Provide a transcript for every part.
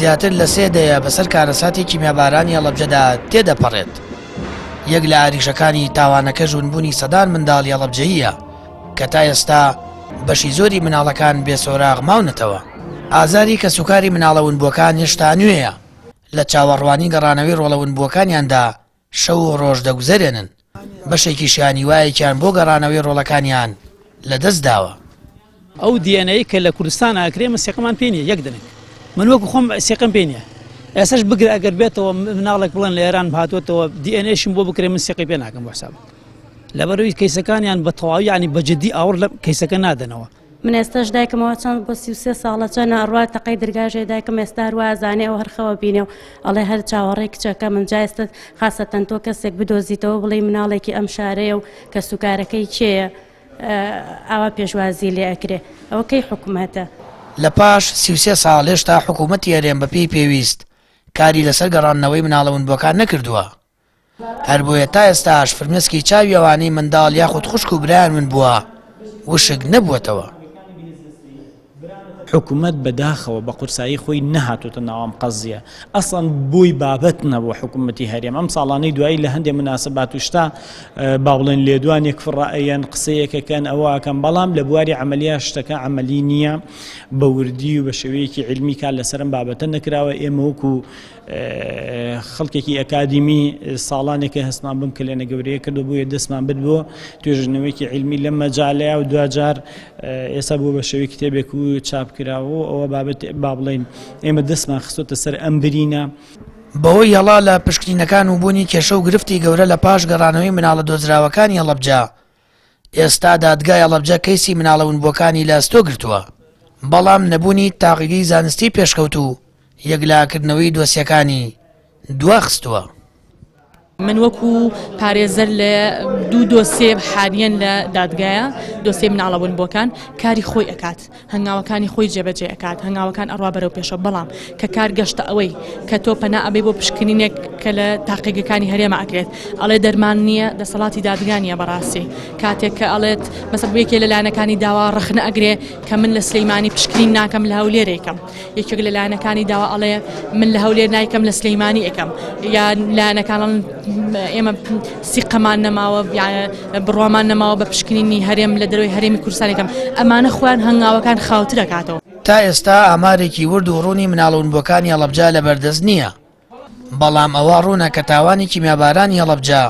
زیاتر لە 3 دەیە بەسەر کارەساتی کیمیابارانی هەڵەبجەدا تێدەپەڕێت. یەک لە عریشەکانی تاوانەکە ژوونبوونی سەدان منداڵی هەڵەبجەییە کە تا ئێستا بەشی زۆری مناڵەکان بێسۆراغ ماونەتەوە. ئازاری کە سوکاری مناڵەونبووەکان هێشتا نوێیە، لە چاوەڕوانی گەڕانەوەی ڕۆڵەونبووەکانیاندا شەو و ڕۆژ دەگوزەرێنن. بەشێکی شیانی وایەکیان بۆ گەڕانەوەی ڕۆڵەکانیان لەدەست داوە. ئەو دیێنەی کە لە کوردستان ئاکرێ مەسیقەمان پێ نییە، یەک دنێک من وەکو خۆم سێقم پێ نییە. ئێسش بگرە ئەگەر بێتەوە مناڵێک بڵێن لە ئێران هاتوێتەوە دیێنێشم بۆ بکرێ من سێقی پێ ناکەم بۆ حساب لەبەرەوەی کەیسەکانیان بە تەواوی ینی بەجددی ئاور لە کەیسەکە نادەنەوە. من ئێستاش دایکمەوە چەند بۆ 33 ساڵە چەند ئەڕوا تەقەی دەرگاژێ دایکم ئێستا هەروازانێ ئەو هەرخەوە بینێ و ئەڵێ هەر چاوەڕێی کچەکە من جایستە خاستەن تۆ کەسێک بدۆزیتەوە بڵێ مناڵێکی ئەم شارەیە و کە سوکارەکەی کێیە ئاوا پێشوازی لێ ئەکرێ ئەوە کەی حکوومەتە. لە پاش 33 ساڵ هێشتا حکوومەتی هەرێم بەپێی پێویست کاری لەسەر گەڕانەوەی مناڵەونبووەکان نەکردووە. هەر بۆیە تا ئێستاش فرمێسکی چاوی ئەوانەی منداڵ یاخود خوشک و برایان من بووە وشک نەبووەتەوە. حکوومەت بەداخەوە بە قورسایی خۆی نەهاتوتە ناوام قەزیە ئەسڵەن بووی بابەت نەبوو حکوومەتی هەرێم. ئەم ساڵانەی دوایی لە هەندێک مناسبات و شتا باوڵێن لێدوانێک فڕائەیەن قسەیەکەکەن ئەوەکەن، بەڵام لە بواری عملیە شتەکە عملی نییە بە وردی و بە شێوەیەکی علمی کار لەسەرم بابەتە نەکراوە. ئێمە وەکو خەڵکێکی ئەکادیمی ساڵانێکە هەستمان بم کە لێنە گەورەیە کردو بووە دەستمان برد بۆ توێژنەوەیکی علمی لەم مەجالەیە و دوجار ئێستا بوو بە شێوەی کتێبێک و چاپکراوە ئەوە بابەت با بڵێن ئێمە دەستمان خستۆتە سەر ئەم برینە. بەهۆی هەڵا لە پشکنینەکان و بوونی کێشە و گرفتی گەورە لە پاش گەڕانەوەی مناڵە دۆزراوەکانی هەڵەبجە، ئێستا دادگای هەڵەبجە کەیسی مناڵەونبووەکانی لە ئەستۆ گرتووە، بەڵام نەبوونی تاقیگەی زانستی پێشکەوت و یەکلاکردنەوەی دۆسیەکانی دواخستووە. من وەکو پارێزەر لە 2 دۆسێ حالیەن لە دادگایە دۆسێ مناڵەونبووەکان کاری خۆی ئەکات، هەنگاوەکانی خۆی جێبەجێ ئەکات، هەنگاوەکان ئەڕوا بەرەو پێشەوە، بەڵام کە کار گەشتە ئەوەی کە تۆ پەنا ئەبێ بۆ پشکنینێک کە لە تاقیگەکانی هەرێمە ئەکرێت ئەڵێ دەرمان نییە دەسەڵاتی دادگانیە بەڕاستی. کاتێک کە ئەڵێت مەسەڵ یەکێ لە لایەنەکانی داوا ڕخنە ئەگرێ کە من لە سلەیمانی پشکنین ناکەم لە هەولێرێکم، یەکێک لە لایەنەکانی داوا ئەڵێ من لە هەولێر نایکەم لە سلەیمانی ئەکەم، یا لایەنەکان ئێمە سیقەمان نەماوە بڕوامان نەماوە بە پشکنینی هەرێم لە دەروی هەرێمی کوردستانێکم، ئەمانە خۆیان هەنگاوەکان خاوتر دەکاتەوە. تا ئێستا ئامارێکی ورد و ڕوونی مناڵەونبووەکانی هەڵەبجە لەبەردەست نییە، بەڵام ئەوە ڕوونە کە تاوانی کیمیابارانی هەڵەبجە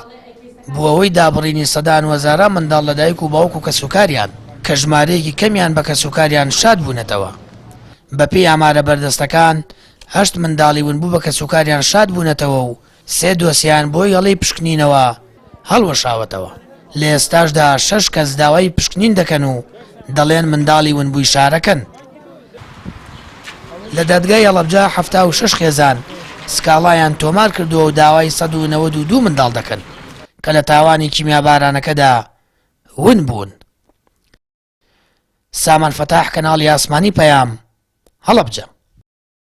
بوو ئەوەی دابڕینی سەدان وەزارە منداڵ لە دایک و باوک و کەسوکاریان کە ژمارەیەکی کەمیان بە کەسوکاریان شاد بوونەتەوە. بەپێی ئامارە بەردەستەکان 8 منداڵی ونبوو بە کەسوکاریان شاد بوونەتەوە و 3 دۆسییان بۆی هەڵی پشکنینەوە هەڵوەشاوەتەوە. لە ئێستاشدا 6 کەس داوای پشکنین دەکەن و دەڵێن منداڵی ونبووی شارەکەن. لە دادگای هەڵەبجە 76 خێزان سکاڵایان تۆمار کردووە و داوای 192 منداڵ دەکەن کە لە تاوانی کیمیابارانەکەدا ون بوون. سامان فەتاح کەناڵی ئاسمانی پەیام هەڵەبجە.